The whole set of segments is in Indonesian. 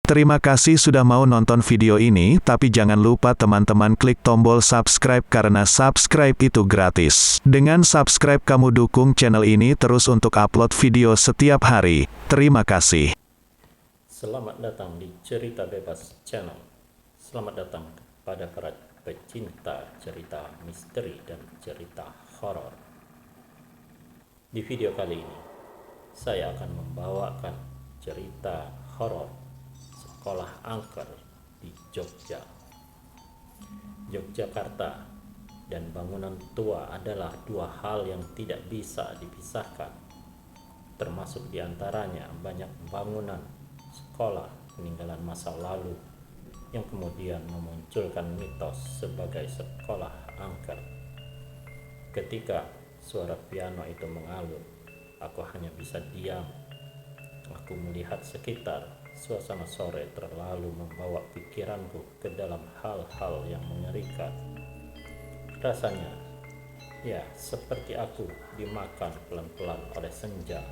Terima kasih sudah mau nonton video ini, tapi jangan lupa teman-teman klik tombol subscribe karena subscribe itu gratis. Dengan subscribe kamu dukung channel ini terus untuk upload video setiap hari. Terima kasih. Selamat datang di Cerita Bebas Channel. Selamat datang kepada para pecinta cerita misteri dan cerita horor. Di video kali ini, saya akan membawakan cerita horor sekolah angker di Jogja. Yogyakarta dan bangunan tua adalah dua hal yang tidak bisa dipisahkan. Termasuk diantaranya banyak bangunan sekolah peninggalan masa lalu yang kemudian memunculkan mitos sebagai sekolah angker. Ketika suara piano itu mengalun, aku hanya bisa diam. Aku melihat sekitar. Suasana sore terlalu membawa pikiranku ke dalam hal-hal yang mengerikan. Rasanya, ya seperti aku dimakan pelan-pelan oleh senja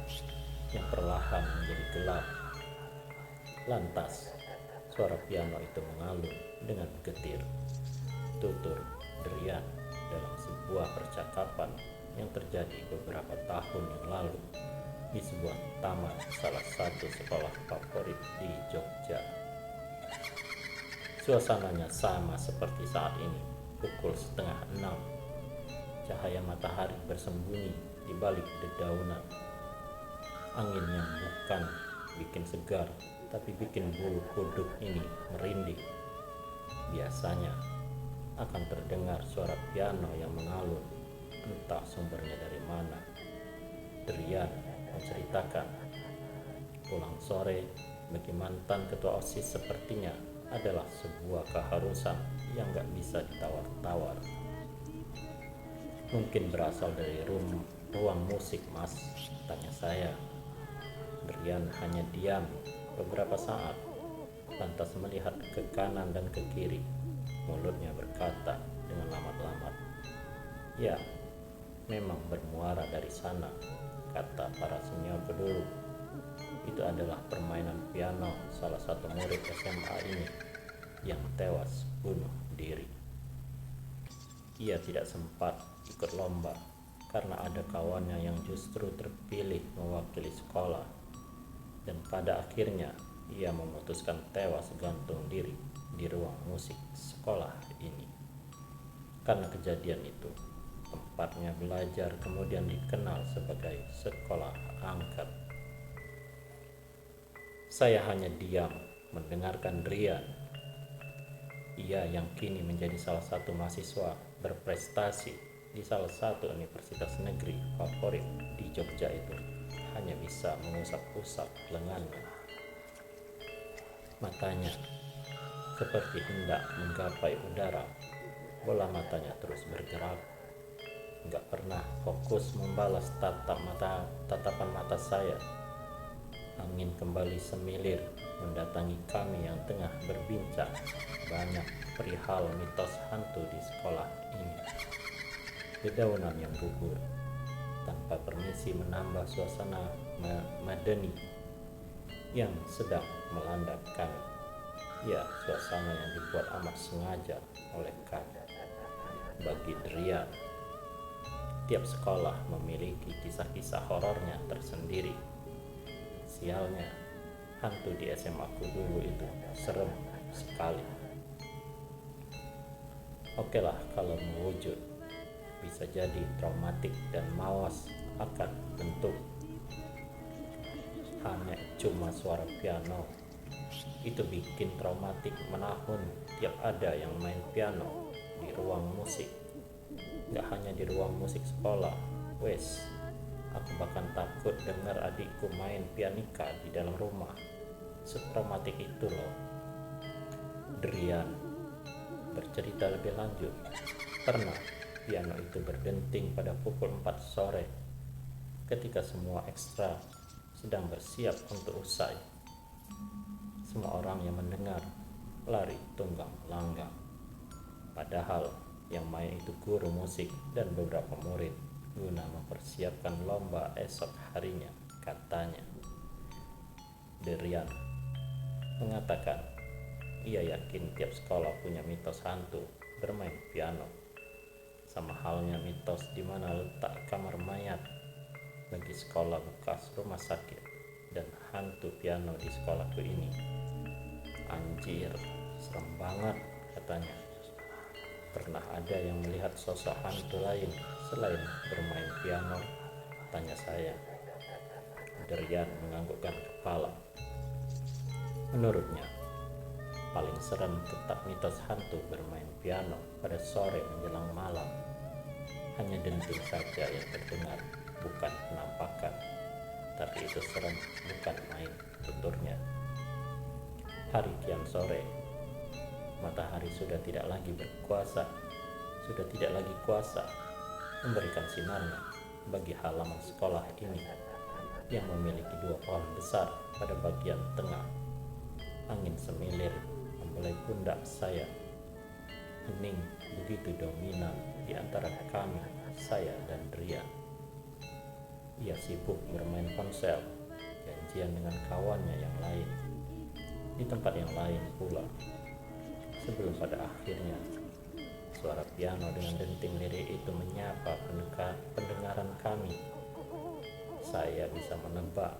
yang perlahan menjadi gelap. Lantas, suara piano itu mengalun dengan getir, tutur derian dalam sebuah percakapan yang terjadi beberapa tahun yang lalu di sebuah taman salah satu sekolah favorit di Jogja. Suasananya sama seperti saat ini, pukul 5:30. Cahaya matahari bersembunyi di balik dedaunan. Angin yang bukan bikin segar, tapi bikin bulu kuduk ini merinding. Biasanya akan terdengar suara piano yang mengalun, entah sumbernya dari mana. Derian menceritakan, pulang sore bagi mantan ketua OSIS sepertinya adalah sebuah keharusan yang gak bisa ditawar-tawar. Mungkin berasal dari ruang musik, Mas, tanya saya. Derian hanya diam beberapa saat, lantas melihat ke kanan dan ke kiri. Mulutnya berkata dengan lamat-lamat, "Ya, memang bermuara dari sana," kata para seniorku dulu. Itu adalah permainan piano salah satu murid SMA ini yang tewas bunuh diri. Ia tidak sempat ikut lomba karena ada kawannya yang justru terpilih mewakili sekolah, dan pada akhirnya ia memutuskan tewas gantung diri di ruang musik sekolah ini. Karena kejadian itu, tempatnya belajar kemudian dikenal sebagai sekolah angker. Saya hanya diam mendengarkan derian. Ia yang kini menjadi salah satu mahasiswa berprestasi di salah satu universitas negeri favorit di Jogja itu hanya bisa mengusap-usap lengannya. Matanya seperti hendak menggapai udara. Bola matanya terus bergerak. Enggak pernah fokus membalas tatapan mata saya. Angin kembali semilir mendatangi kami yang tengah berbincang banyak perihal mitos hantu di sekolah ini. Dedaunan yang gugur tanpa permisi menambah suasana madeni yang sedang melanda kami. Ya, suasana yang dibuat amat sengaja oleh kami. Bagi derian, tiap sekolah memiliki kisah-kisah horornya tersendiri. Sialnya, hantu di SMA ku dulu itu serem sekali. Oke lah, kalau mewujud, bisa jadi traumatik dan mawas akan bentuk. Hanya cuma suara piano, itu bikin traumatik menahun tiap ada yang main piano di ruang musik. Gak hanya di ruang musik sekolah, wes, aku bahkan takut dengar adikku main pianika di dalam rumah. Setraumatik itu loh. Derian bercerita lebih lanjut, pernah piano itu berdenting pada pukul 4 sore ketika semua ekstra sedang bersiap untuk usai. Semua orang yang mendengar lari tunggang langgang. Padahal yang main itu guru musik dan beberapa murid guna mempersiapkan lomba esok harinya, katanya. Derian mengatakan ia yakin tiap sekolah punya mitos hantu bermain piano. Sama halnya mitos di mana letak kamar mayat bagi sekolah bekas rumah sakit dan hantu piano di sekolahku ini. Anjir, serem banget, katanya. Pernah ada yang melihat sosok hantu lain selain bermain piano? Tanya saya. Derian menganggukkan kepala. Menurutnya, paling serem tetap mitos hantu bermain piano pada sore menjelang malam. Hanya denting saja yang terdengar, bukan penampakan. Tapi itu serem, bukan main, tuturnya. Hari kian sore, matahari sudah tidak lagi berkuasa, sudah tidak lagi kuasa memberikan sinarnya bagi halaman sekolah ini yang memiliki 2 pohon besar pada bagian tengah. Angin semilir membelai pundak saya. Hening begitu dominan di antara kami, saya dan Ria. Ia sibuk bermain ponsel, janjian dengan kawannya yang lain di tempat yang lain pula. Sebelum pada akhirnya suara piano dengan denting lirik itu menyapa pendengaran kami. Saya bisa menebak,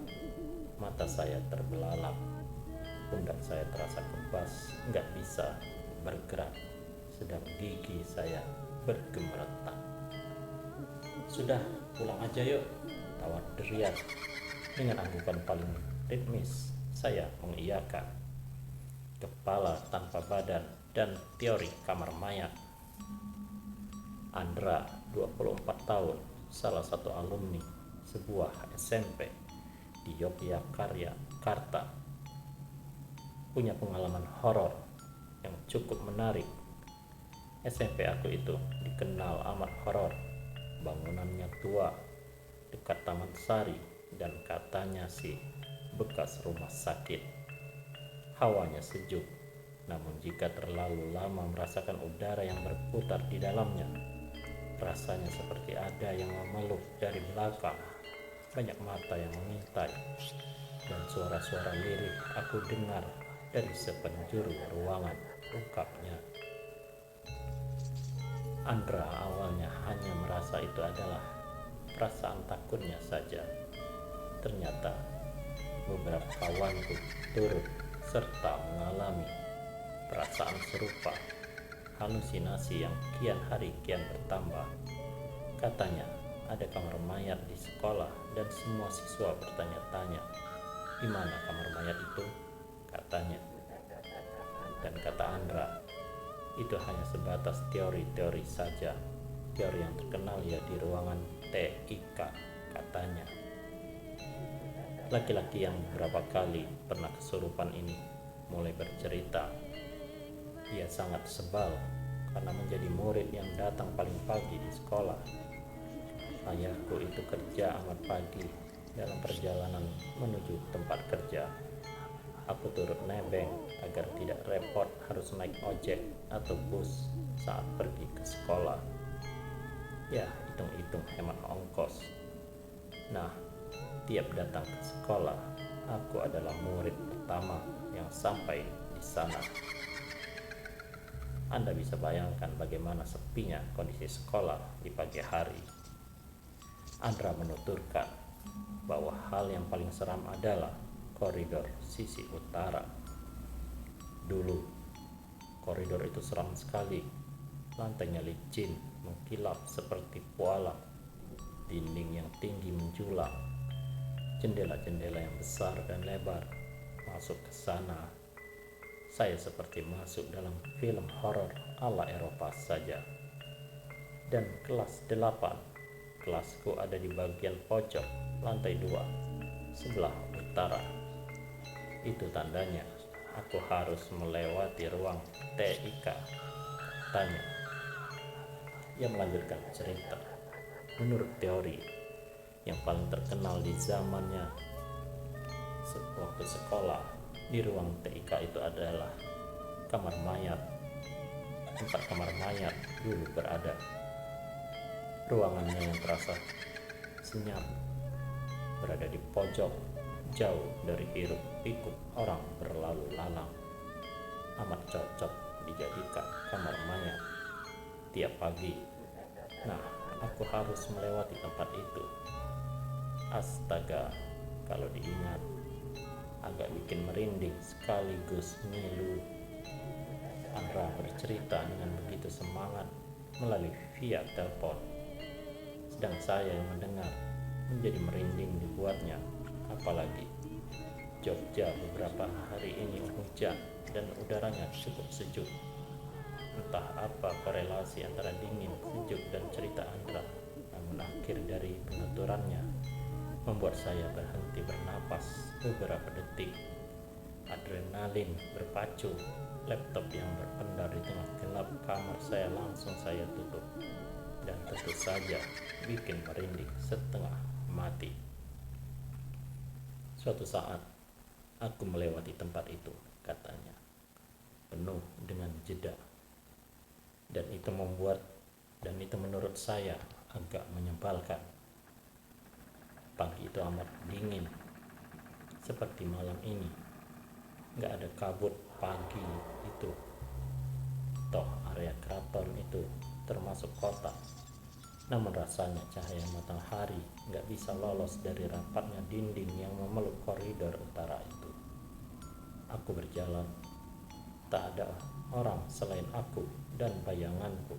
mata saya terbelalak, pundak saya terasa kebas, nggak bisa bergerak, sedang gigi saya bergemeretak. Sudah, pulang aja yuk, tawar Derian. Dengan anggukan paling ritmis, saya mengiyakan. Kepala tanpa badan dan teori kamar mayat. Andra, 24 tahun, salah satu alumni sebuah SMP di Yogyakarta, punya pengalaman horor yang cukup menarik. SMP aku itu dikenal amat horor. Bangunannya tua, dekat Taman Sari, dan katanya sih bekas rumah sakit. Hawanya sejuk, namun jika terlalu lama merasakan udara yang berputar di dalamnya, rasanya seperti ada yang memeluk dari belakang. Banyak mata yang mengintai, dan suara-suara lirih aku dengar dari sepenjuru ruangan, ungkapnya. Andra awalnya hanya merasa itu adalah perasaan takutnya saja. Ternyata beberapa kawanku turut serta mengalami perasaan serupa, halusinasi yang kian hari kian bertambah. Katanya ada kamar mayat di sekolah dan semua siswa bertanya-tanya, di mana kamar mayat itu? Katanya. Dan kata Andra, itu hanya sebatas teori-teori saja. Teori yang terkenal ya di ruangan TIK, katanya. Laki-laki yang beberapa kali pernah kesurupan ini mulai bercerita. Ia sangat sebal karena menjadi murid yang datang paling pagi di sekolah. Ayahku itu kerja amat pagi. Dalam perjalanan menuju tempat kerja, aku turut nebeng agar tidak repot harus naik ojek atau bus saat pergi ke sekolah. Ya, hitung-hitung hemat ongkos. Nah, tiap datang ke sekolah, aku adalah murid pertama yang sampai di sana. Anda bisa bayangkan bagaimana sepinya kondisi sekolah di pagi hari. Andra menuturkan bahwa hal yang paling seram adalah koridor sisi utara. Dulu, koridor itu seram sekali. Lantainya licin, mengkilap seperti poala. Dinding yang tinggi menjulang. Jendela-jendela yang besar dan lebar. Masuk ke sana, saya seperti masuk dalam film horor ala Eropa saja. Dan kelas 8. Kelasku ada di bagian pojok lantai 2, sebelah utara. Itu tandanya aku harus melewati ruang TIK, tanya. Ia melanjutkan cerita. Menurut teori yang paling terkenal di zamannya waktu sekolah, di ruang TIK itu adalah kamar mayat. Tempat kamar mayat dulu berada. Ruangannya yang terasa senyap berada di pojok, jauh dari hiruk pikuk orang berlalu lalang. tiap pagi. Nah, aku harus melewati tempat itu. Astaga, kalau diingat agak bikin merinding sekaligus ngilu. Andra bercerita dengan begitu semangat melalui via telepon, sedang saya yang mendengar menjadi merinding dibuatnya. Apalagi Jogja beberapa hari ini hujan dan udaranya cukup sejuk. Entah apa korelasi antara dingin, sejuk, dan cerita Andra, namun akhir dari penuturannya membuat saya berhenti bernapas beberapa detik. Adrenalin berpacu, laptop yang berpendar di tengah gelap kamar saya langsung saya tutup, dan tentu saja bikin merinding setengah mati. Suatu saat aku melewati tempat itu, katanya, penuh dengan jeda, dan itu menurut saya agak menyebalkan. Pagi itu amat dingin, seperti malam ini. Gak ada kabut pagi itu. Toh area keraton itu termasuk kota, namun rasanya cahaya matahari gak bisa lolos dari rapatnya dinding yang memeluk koridor utara itu. Aku berjalan, tak ada orang selain aku dan bayanganku.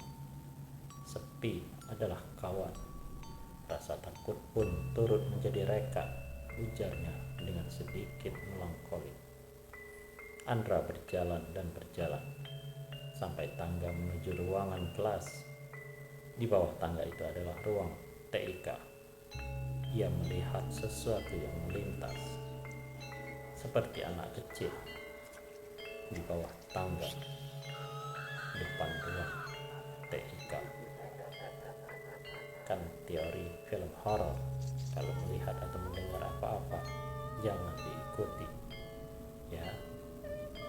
Sepi adalah kawan. Rasa takut pun turut menjadi reka, ujarnya dengan sedikit melankolis. Andra berjalan dan berjalan sampai tangga menuju ruangan kelas. Di bawah tangga itu adalah ruang TIK. Ia melihat sesuatu yang melintas, seperti anak kecil di bawah tangga depan ruang TIK. Kan teori film horor, kalau melihat atau mendengar apa-apa jangan diikuti, ya.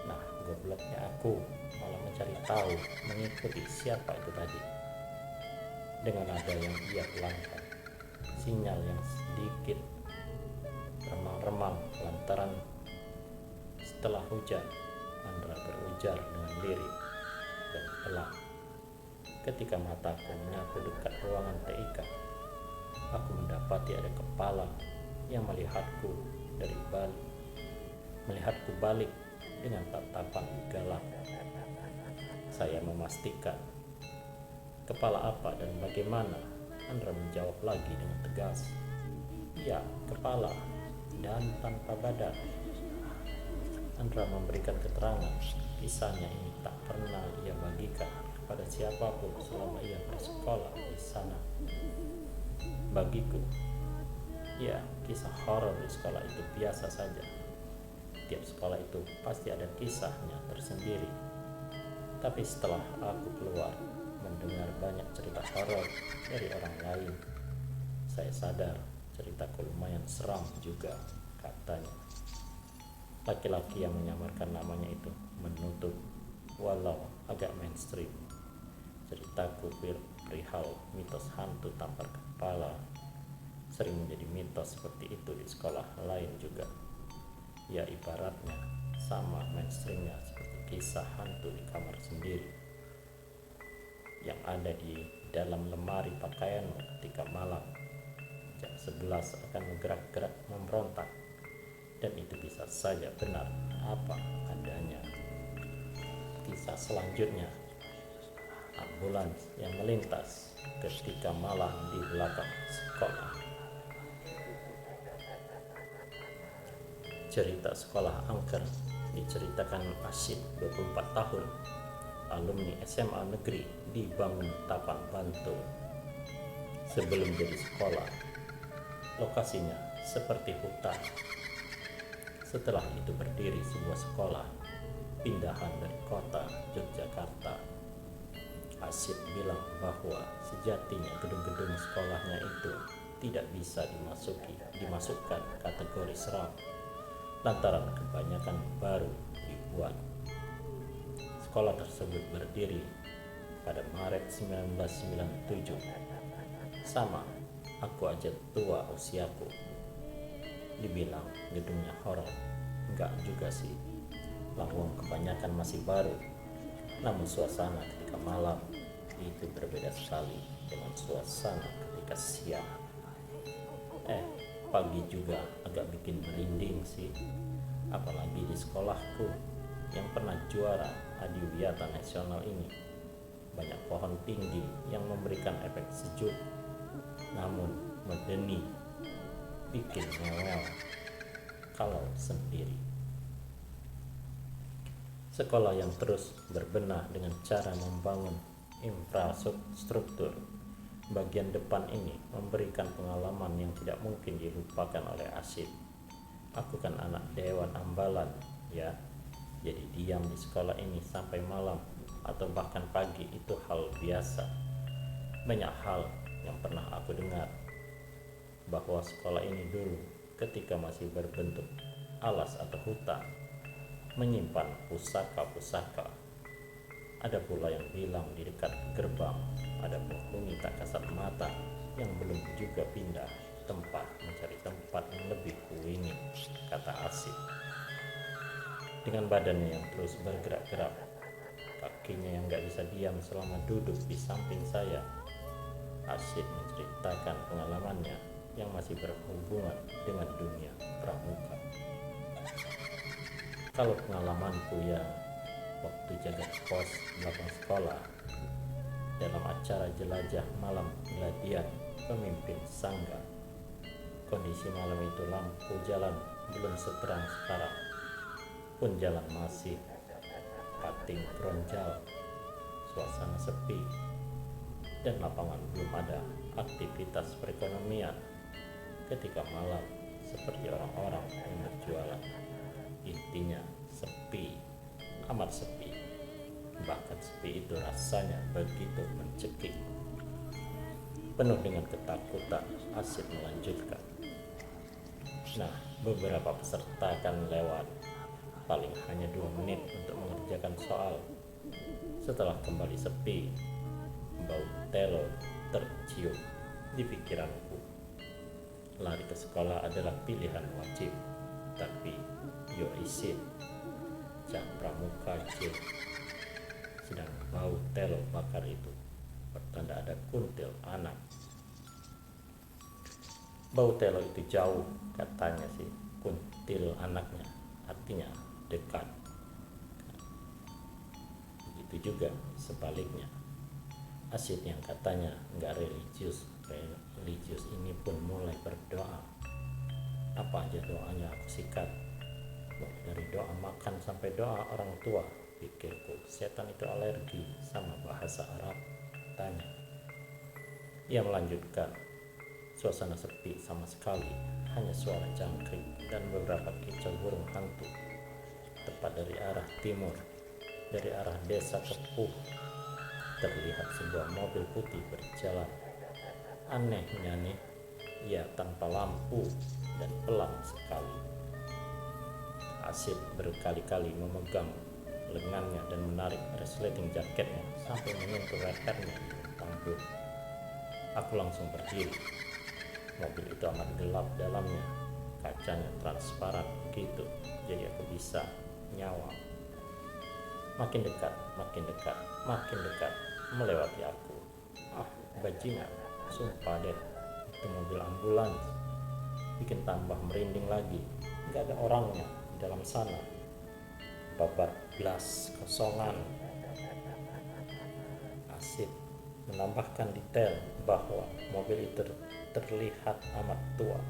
Nah, gobloknya aku malah mencari tahu, mengikuti siapa itu tadi. Dengan nada yang ia pelankan, sinyal yang sedikit remang-remang lantaran setelah hujan. Andra berujar dengan lirih dan pelan. Ketika mataku menyapu dekat ruangan TIK, aku mendapati ada kepala yang melihatku balik dengan tatapan galak. Saya memastikan, kepala apa dan bagaimana? Andra menjawab lagi dengan tegas, ya, kepala dan tanpa badan. Andra memberikan keterangan, kisahnya ini tak pernah ia bagikan kepada siapapun selama ia bersekolah di sana. Bagiku, ya, kisah horor di sekolah itu biasa saja. Tiap sekolah itu pasti ada kisahnya tersendiri. Tapi setelah aku keluar mendengar banyak cerita horor dari orang lain, saya sadar ceritaku lumayan seram juga, katanya. Laki-laki yang menyamarkan namanya itu menutup, walau agak mainstream, ceritaku perihal mitos hantu tampar kepala. Sering menjadi mitos seperti itu di sekolah lain juga. Ya, ibaratnya sama mainstreamnya seperti kisah hantu di kamar sendiri yang ada di dalam lemari pakaianmu ketika malam jam 11 akan bergerak-gerak memberontak, dan itu bisa saja benar apa adanya. Kisah selanjutnya, ambulans yang melintas ketika malam di belakang sekolah. Cerita sekolah angker diceritakan Asyid, 24 tahun, alumni SMA negeri di Banguntapan, Bantul. Sebelum jadi sekolah, lokasinya seperti hutan. Setelah itu berdiri sebuah sekolah pindahan dari kota Yogyakarta. Asyid bilang bahwa sejatinya gedung-gedung sekolahnya itu tidak bisa dimasukkan kategori seram lantaran kebanyakan baru dibuat. Sekolah tersebut berdiri pada Maret 1997. Sama, aku aja tua usiaku. Dibilang gedungnya horor, enggak juga sih. Lawang kebanyakan masih baru. Namun suasana ketika malam itu berbeda sekali dengan suasana ketika siang. Pagi juga agak bikin merinding sih, apalagi di sekolahku yang pernah juara adiwiyata nasional ini. Banyak pohon tinggi yang memberikan efek sejuk, namun medeni, bikin ngewel kalau sendiri. Sekolah yang terus berbenah dengan cara membangun infrastruktur bagian depan ini memberikan pengalaman yang tidak mungkin dilupakan oleh Asyid. Aku kan anak dewan ambalan ya, jadi diam di sekolah ini sampai malam atau bahkan pagi itu hal biasa. Banyak hal yang pernah aku dengar, bahwa sekolah ini dulu ketika masih berbentuk alas atau hutan menyimpan pusaka-pusaka. Ada pula yang bilang di dekat gerbang ada penghuni tak kasat mata yang belum juga pindah tempat mencari tempat yang lebih wingi, kata Asyid. Dengan badannya yang terus bergerak-gerak, kakinya yang gak bisa diam selama duduk di samping saya, Asyid menceritakan pengalamannya yang masih berhubungan dengan dunia pramuka. Kalau pengalamanku ya waktu jaga pos belakang sekolah dalam acara jelajah malam gladian pemimpin sangga. Kondisi malam itu lampu jalan belum seterang sekarang, pun jalan masih pating keronjal, suasana sepi, dan lapangan belum ada aktivitas perekonomian ketika malam seperti orang-orang yang berjualan. Intinya sepi, amat sepi. Bahkan sepi itu rasanya begitu mencekik. Penuh dengan ketakutan, Asyid melanjutkan. Nah, beberapa peserta akan lewat, paling hanya 2 menit untuk mengerjakan soal. Setelah kembali sepi, bau telo tercium di pikiranku. Lari ke sekolah adalah pilihan wajib, tapi yo isin Cak Pramuka C. Sedang bau telo bakar itu pertanda ada kuntil anak. Bau telo itu jauh, katanya sih, kuntil anaknya artinya dekat. Begitu juga sebaliknya. Asyid yang katanya nggak religius ini pun mulai berdoa. Apa aja doanya aku sikat, dari doa makan sampai doa orang tua. Pikirku setan itu alergi sama bahasa Arab, tanya. Ia melanjutkan, suasana sepi sama sekali, hanya suara jangkrik dan beberapa kicau burung hantu. Tepat dari arah timur, dari arah desa Kepuh, terlihat sebuah mobil putih berjalan. Anehnya nih, ia tanpa lampu dan pelan sekali. Asyid berkali-kali memegang lengannya dan menarik resleting jaketnya sampai menyentuh lehernya di panggung. Aku langsung berdiri. Mobil itu amat gelap dalamnya, kacanya transparan gitu, jadi aku bisa nyawang. Makin dekat, makin dekat, makin dekat, melewati aku. Bajingan, sumpah deh, itu mobil ambulans. Bikin tambah merinding lagi. Gak ada orangnya di dalam sana. Babar gelas kosongan. Asyid menambahkan detail bahwa mobil itu terlihat amat tua.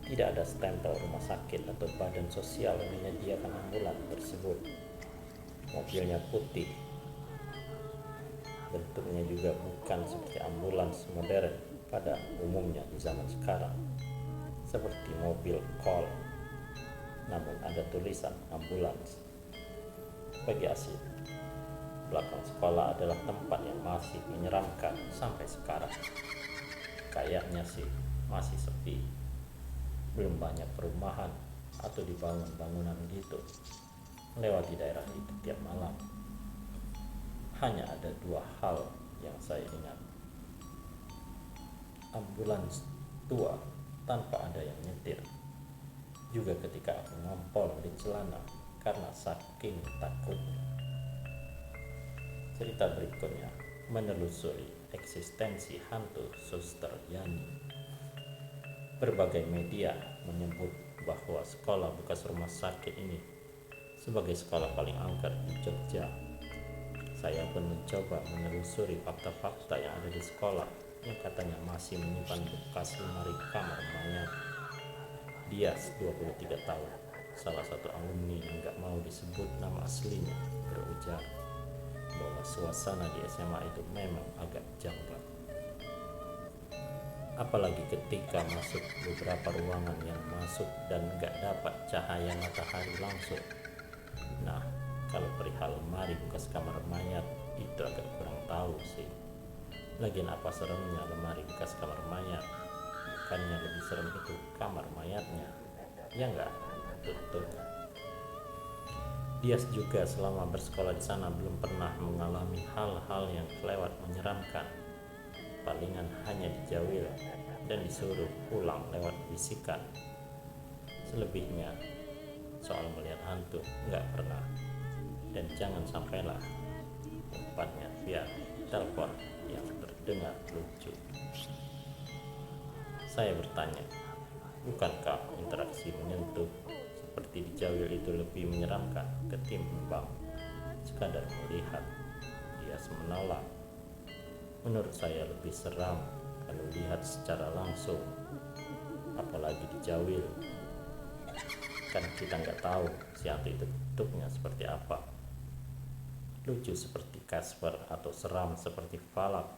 Tidak ada stempel rumah sakit atau badan sosial yang menyediakan ambulans tersebut. Mobilnya putih. Bentuknya juga bukan seperti ambulans modern pada umumnya di zaman sekarang, seperti mobil kol, namun ada tulisan ambulans. Bagi Asyid, belakang sekolah adalah tempat yang masih menyeramkan sampai sekarang. Kayaknya sih masih sepi, belum banyak perumahan atau dibangun bangunan gitu. Melewati daerah itu tiap malam, hanya ada 2 hal yang saya ingat. Ambulans tua tanpa ada yang nyetir. Juga ketika aku ngompol di celana karena saking takutnya. Cerita berikutnya menelusuri eksistensi hantu Suster Yani. Berbagai media menyebut bahwa sekolah bekas rumah sakit ini sebagai sekolah paling angker di Jogja. Saya pun mencoba menelusuri fakta-fakta yang ada di sekolah yang katanya masih menyimpan bekas lemari kamar mayat. Dias, 23 tahun, salah satu alumni yang gak mau disebut nama aslinya, berujar bahwa suasana di SMA itu memang agak janggal. Apalagi ketika masuk beberapa ruangan yang masuk dan gak dapat cahaya matahari langsung. Nah, kalau perihal lemari bekas kamar mayat itu agak kurang tahu sih. Lagian apa seremnya lemari bekas kamar mayat? Bukannya lebih serem itu kamar mayatnya, ya enggak? Tutup. Dias juga selama bersekolah di sana belum pernah mengalami hal-hal yang kelewat menyeramkan. Palingan hanya dijauhi dan disuruh pulang lewat bisikan. Selebihnya soal melihat hantu enggak pernah. Dan jangan sampailah umpannya via telepon yang terdengar lucu. Saya bertanya, bukankah interaksi menyentuh seperti dijauh itu lebih menyeramkan ketimbang sekadar melihat? Dia menolak. Menurut saya lebih seram kalau lihat secara langsung, apalagi dijauh. Kan kita nggak tahu si hantu itu bentuknya seperti apa. Lucu seperti Casper atau seram seperti Falak,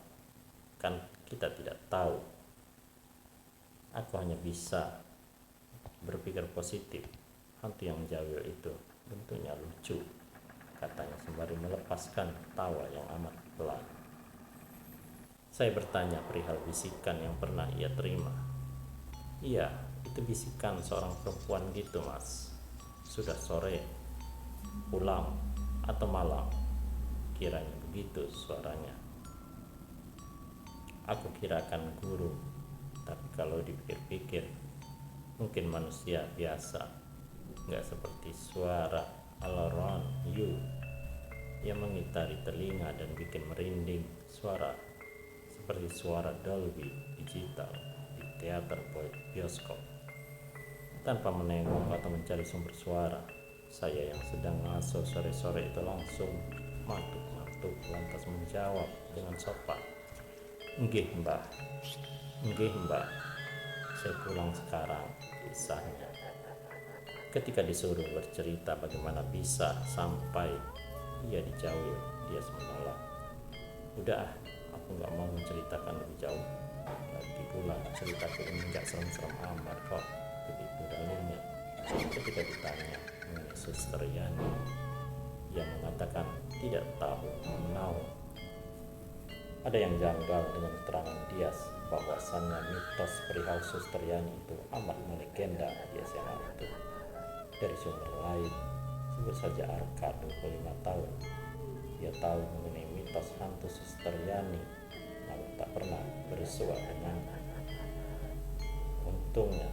kan kita tidak tahu. Aku hanya bisa berpikir positif. Hantu yang jauh itu bentuknya lucu, katanya sembari melepaskan tawa yang amat pelan. Saya bertanya perihal bisikan yang pernah ia terima. Iya, itu bisikan seorang perempuan gitu, Mas. Sudah sore, pulang atau malam, kiranya begitu suaranya. Aku kirakan guru, tapi kalau dipikir-pikir mungkin manusia biasa, nggak seperti suara alarm you yang mengitari telinga dan bikin merinding, suara seperti suara Dolby Digital di teater bioskop. Tanpa menengok atau mencari sumber suara, saya yang sedang ngasuh sore-sore itu langsung mantuk-mantuk lantas menjawab dengan sopan, "Nggih mbah, nggih mbah, saya pulang sekarang." Kisahnya, ketika disuruh bercerita bagaimana bisa sampai ia dijauh, dia menolak. Udah, aku gak mau menceritakan lebih jauh. Lagi pula ceritaku ini gak serem-serem amat kok, begitu dalilnya. Ketika ditanya mengenai Suster Yani, ia mengatakan tidak tahu menau. Ada yang janggal dengan keterangan Dias bahwasannya mitos perihal Suster Yani itu amat melegenda di SMA itu. Dari sumber lain, sebut saja Arka 25 tahun, dia tahu mengenai mitos hantu Suster Yani, namun tak pernah bersua dengannya. Untungnya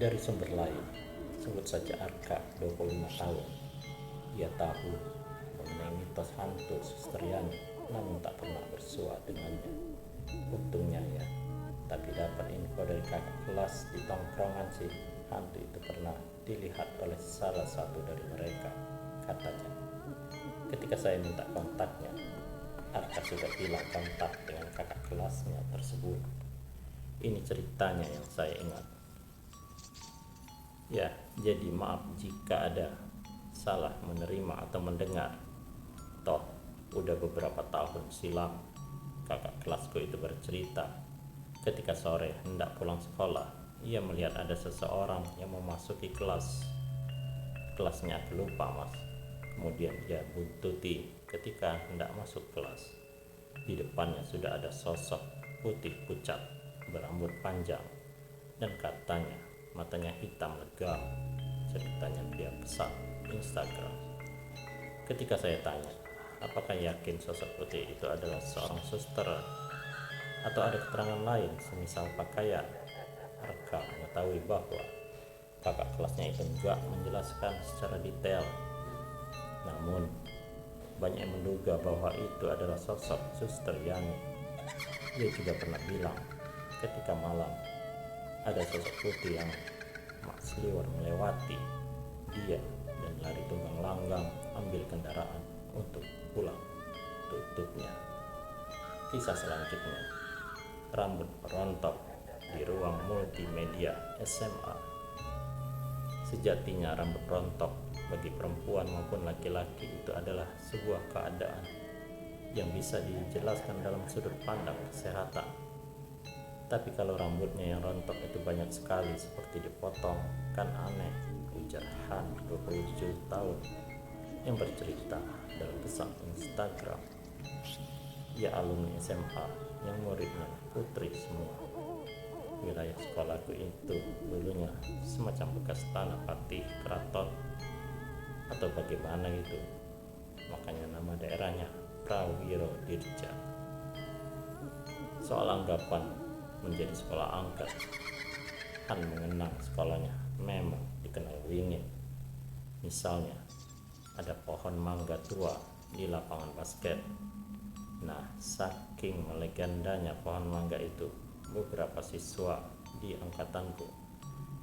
dari sumber lain, sebut saja Arka 25 tahun, dia tahu mengenai mitos hantu Suster Yani, namun tak pernah bersua dengannya. Untungnya ya, tapi dapat info dari kakak kelas di tongkrongan sih, hantu itu pernah dilihat oleh salah satu dari mereka, katanya. Ketika saya minta kontaknya, Arka sudah bilang kontak dengan kakak kelasnya tersebut. Ini ceritanya yang saya ingat. Ya, jadi maaf jika ada salah menerima atau mendengar. Toh, udah beberapa tahun silam kakak kelasku itu bercerita, ketika sore hendak pulang sekolah, ia melihat ada seseorang yang memasuki kelasnya. Aku lupa mas. Kemudian dia buntuti ketika hendak masuk kelas. Di depannya sudah ada sosok putih pucat berambut panjang, dan katanya matanya hitam legam. Ceritanya dia pesan Instagram. Ketika saya tanya, apakah yakin sosok putih itu adalah seorang suster atau ada keterangan lain semisal pakaian, Arka mengetahui bahwa kakak kelasnya itu enggak menjelaskan secara detail. Namun banyak yang menduga bahwa itu adalah sosok Suster Yani. Dia juga pernah bilang ketika malam ada sosok putih yang maksliwar melewati dia dan lari tunggang langgang ambil kendaraan untuk pulang. Tutupnya. Kisah selanjutnya, rambut rontok di ruang multimedia SMA. Sejatinya rambut rontok bagi perempuan maupun laki-laki itu adalah sebuah keadaan yang bisa dijelaskan dalam sudut pandang kesehatan. Tapi kalau rambutnya yang rontok itu banyak sekali seperti dipotong, kan aneh, ujar Han 27 tahun yang bercerita dalam pesan Instagram. Ia alumni SMA yang muridnya putri semua. Wilayah sekolahku itu dulunya semacam bekas tanah patih keraton atau bagaimana gitu, makanya nama daerahnya Prawiro Dirja. Soal anggapan menjadi sekolah angker, Han mengenang sekolahnya memang dikenal wingit. Misalnya ada pohon mangga tua di lapangan basket. Nah, saking melegendanya pohon mangga itu, beberapa siswa di angkatanku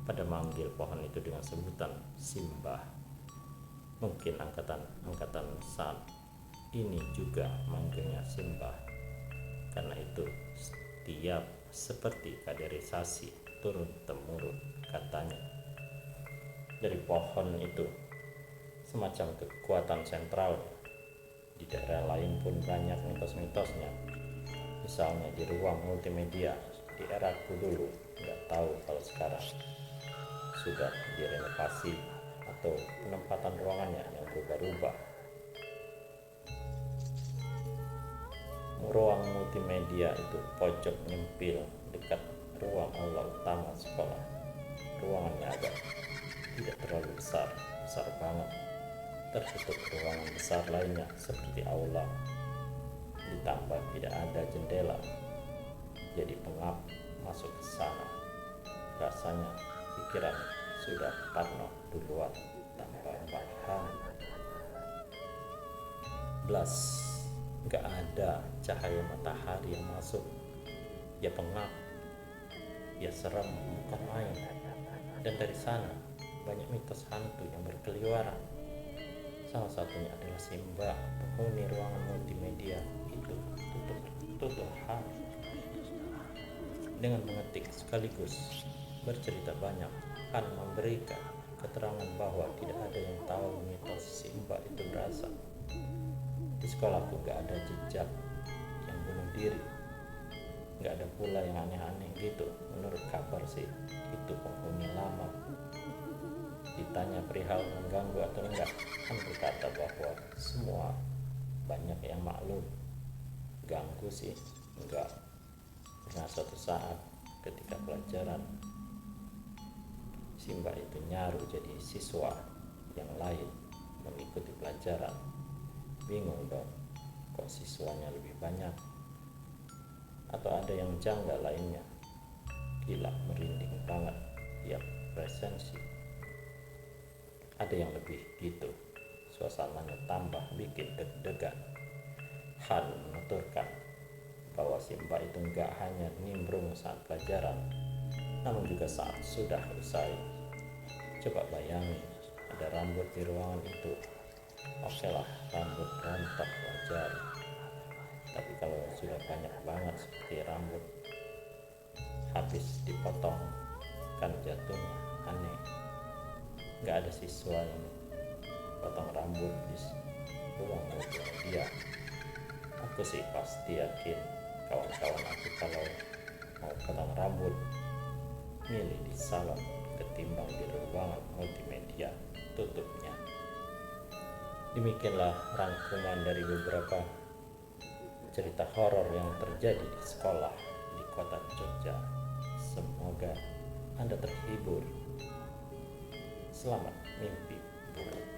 pada manggil pohon itu dengan sebutan Simbah. Mungkin angkatan saat ini juga manggilnya Simbah. Karena itu setiap seperti kaderisasi turun temurun katanya. Dari pohon itu semacam kekuatan sentral. Di daerah lain pun banyak mitos-mitosnya. Misalnya di ruang multimedia di eraku dulu, nggak tahu kalau sekarang sudah direnovasi atau penempatan ruangannya yang berubah-ubah. Ruang multimedia itu pojok nyempil dekat ruang aula utama sekolah. Ruangannya agak tidak terlalu besar banget. Tertutup ruangan besar lainnya seperti aula. Ditambah tidak ada jendela, jadi pengap masuk ke sana. Rasanya pikiran sudah parno duluan tanpa paham. Blas, gak ada cahaya matahari yang masuk. Ya pengap, ya serem, bukan main. Dan dari sana banyak mitos hantu yang berkeliaran. Salah satunya adalah Simbah, penghuni ruangan multimedia itu tutup Han. Dengan mengetik sekaligus bercerita banyak, Han memberikan keterangan bahwa tidak ada yang tahu mitos Simbah itu berasal. Di sekolahku gak ada jejak yang bunuh diri, gak ada pula yang aneh-aneh gitu. Menurut kabar sih itu penghuni lama. Ditanya perihal mengganggu atau enggak, Han berkata bahwa semua banyak yang maklum. Ganggu sih enggak. Pernah suatu saat ketika pelajaran, Simbah itu nyaru jadi siswa yang lain mengikuti pelajaran. Bingung dong, kok siswanya lebih banyak? Atau ada yang janggal lainnya? Gila, merinding banget tiap presensi. Ada yang lebih gitu, suasananya tambah bikin deg-degan. Han menuturkan bahwa Simbah itu enggak hanya nimbrung saat pelajaran, namun juga saat sudah usai. Coba bayangin, ada rambut di ruangan itu. Oke lah, rambut rontok wajar. Tapi kalau sudah banyak banget seperti rambut habis dipotong, kan jatuhnya aneh. Gak ada siswa yang potong rambut di ruang multimedia. Aku sih pasti yakin kawan-kawan aku kalau mau potong rambut milih di salon ketimbang di ruangan multimedia tutupnya. Demikianlah rangkuman dari beberapa cerita horor yang terjadi di sekolah di kota Jogja. Semoga Anda terhibur. Selamat mimpi buruk.